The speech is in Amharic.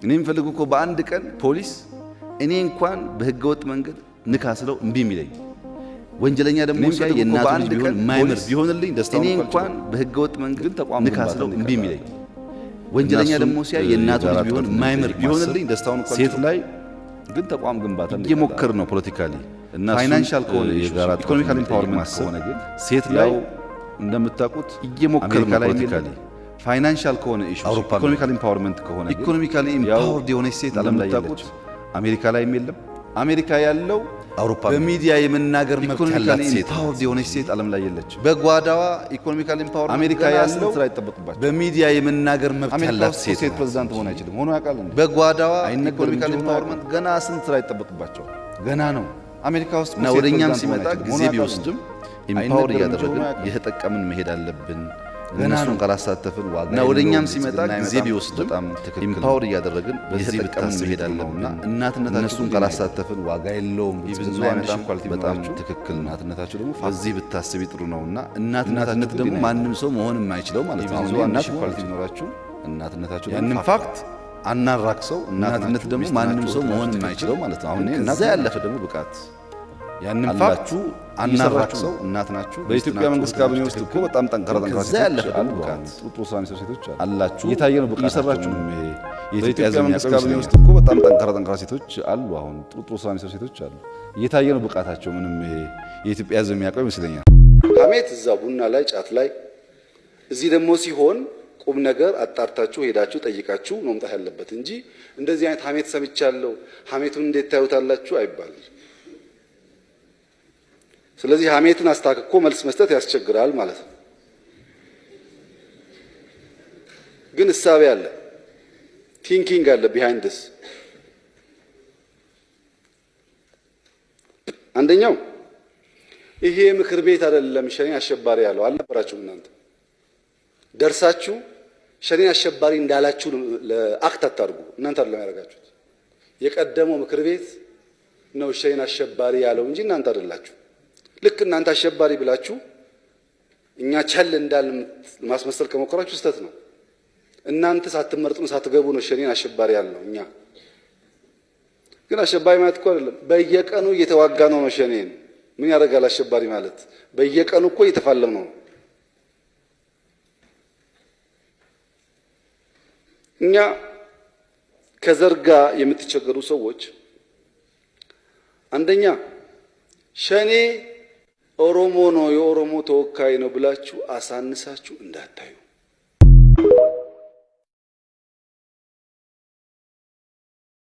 እኔ የምፈልገው እኮ በአንድ ቀን ፖሊስ እኔ እንኳን በህገወጥ መንገድ ንካስለው እምቢ የሚለኝ ወንጀለኛ ደግሞ ሲያይ የናቱ ልጅ ቢሆን ማይመር ቢሆንልኝ ደስታው ነው። እኔ እንኳን በህገወጥ መንገድ ንካስለው እምቢ የሚለኝ ወንጀለኛ ደግሞ ሲያይ የናቱ ልጅ ቢሆን ማይመር ቢሆንልኝ ደስታው ነው። ሴት ላይ ግን ተቋም ግንባታ እየሞከር ነው ፖለቲካሊ እና ፋይናንሻል ከሆነ ኢኮኖሚካል ኢምፓወርመንት ከሆነ ግን ሴት ላይ እንደምታውቁት እየሞከር ነው ፖለቲካሊ ፋይናንሻል ከሆነ ኢሹ ኢኮኖሚካል ኢምፓወርመንት ከሆነ ኢኮኖሚካሊ ኢምፓወርድ የሆነች ሴት ዓለም ላይ ያለች አሜሪካ ላይ የለም። አሜሪካ ያለው አውሮፓ በሚዲያ የመናገር መብት ያላት ሴት ኢምፓወርድ የሆነች ሴት ዓለም ላይ የለች። በጓዳዋ ኢኮኖሚካል ኢምፓወርመንት አሜሪካ ያለው ስራ ይጠበቅባቸው በሚዲያ የመናገር መብት ያላት ሴት ፕሬዝዳንት መሆን አይችልም። ሆኖ ያውቃል። በጓዳዋ ኢኮኖሚካል ኢምፓወርመንት ገና ስንት ስራ ይጠበቅባቸው ገና ነው። አሜሪካ ውስጥ ነው ወደኛም ሲመጣ ጊዜ ቢወስድም ኢምፓወር እያደረግን የተጠቀምን መሄድ አለብን። እነሱን ካላሳተፍን ዋጋ ነው። ወደኛም ሲመጣ ጊዜ ቢወስድም ኢምፓወር እያደረግን በዚህ ብታስብ መሄድ አለብንና እናትነታችሁን ካላሳተፍን ዋጋ የለውም። ይብዙ አይመጣም ኳሊቲ በጣም ትክክል። እናትነታችሁ ደግሞ በዚህ ብታስብ ጥሩ ነውና እናትነት ደግሞ ማንም ሰው መሆን የማይችለው ማለት ነው። አሁን እናት ኳሊቲ ቢኖራችሁ እናትነታችሁ ያንን ፋክት አናራክሰው። እናትነት ደግሞ ማንም ሰው መሆን የማይችለው ማለት ነው። አሁን ከዛ ያለፈ ደግሞ ብቃት ያንን ፋክቱ አናራክሰው እናት ናችሁ። በኢትዮጵያ መንግስት ካቢኔ ውስጥ እኮ በጣም ጠንካራ ሴቶች አሉ። ጥሩ ስራ የሚሰሩ ሴቶች አላችሁ። እየታየ ነው። ብቃት እየሰራችሁ ነው። ይሄ የኢትዮጵያ መንግስት ካቢኔ ውስጥ እኮ በጣም ጠንካራ ሴቶች አሉ። አሁን ጥሩ ስራ የሚሰሩ ሴቶች አሉ። እየታየ ነው ብቃታቸው። ምንም ይሄ የኢትዮጵያ ሕዝብ የሚያውቀው ይመስለኛል። ሐሜት እዛ ቡና ላይ ጫት ላይ፣ እዚህ ደግሞ ሲሆን ቁም ነገር አጣርታችሁ ሄዳችሁ ጠይቃችሁ መምጣት ያለበት እንጂ እንደዚህ አይነት ሐሜት ሰምቻለሁ ሐሜቱን እንዴት ታዩታላችሁ አይባልም። ስለዚህ ሐሜትን አስታክኮ መልስ መስጠት ያስቸግራል ማለት ነው። ግን እሳቤ አለ፣ ቲንኪንግ አለ ቢሃይንድስ። አንደኛው ይሄ ምክር ቤት አይደለም ሸኔ አሸባሪ ያለው አልነበራችሁም። እናንተ ደርሳችሁ ሸኔ አሸባሪ እንዳላችሁ ለአክት አታርጉ። እናንተ አይደለም ያደረጋችሁት። የቀደመው ምክር ቤት ነው ሸኔ አሸባሪ ያለው እንጂ እናንተ አይደላችሁ። ልክ እናንተ አሸባሪ ብላችሁ እኛ ቸል እንዳል ማስመሰል ከሞከራችሁ ስህተት ነው። እናንተ ሳትመርጡን ሳትገቡ ነው ሸኔን አሸባሪ ያልነው። እኛ ግን አሸባሪ ማለት እኮ አይደለም፣ በየቀኑ እየተዋጋ ነው ሸኔን። ምን ያደርጋል አሸባሪ ማለት? በየቀኑ እኮ እየተፋለም ነው። እኛ ከዘርጋ የምትቸገሩ ሰዎች አንደኛ ሸኔ ኦሮሞ ነው የኦሮሞ ተወካይ ነው ብላችሁ አሳንሳችሁ እንዳታዩ።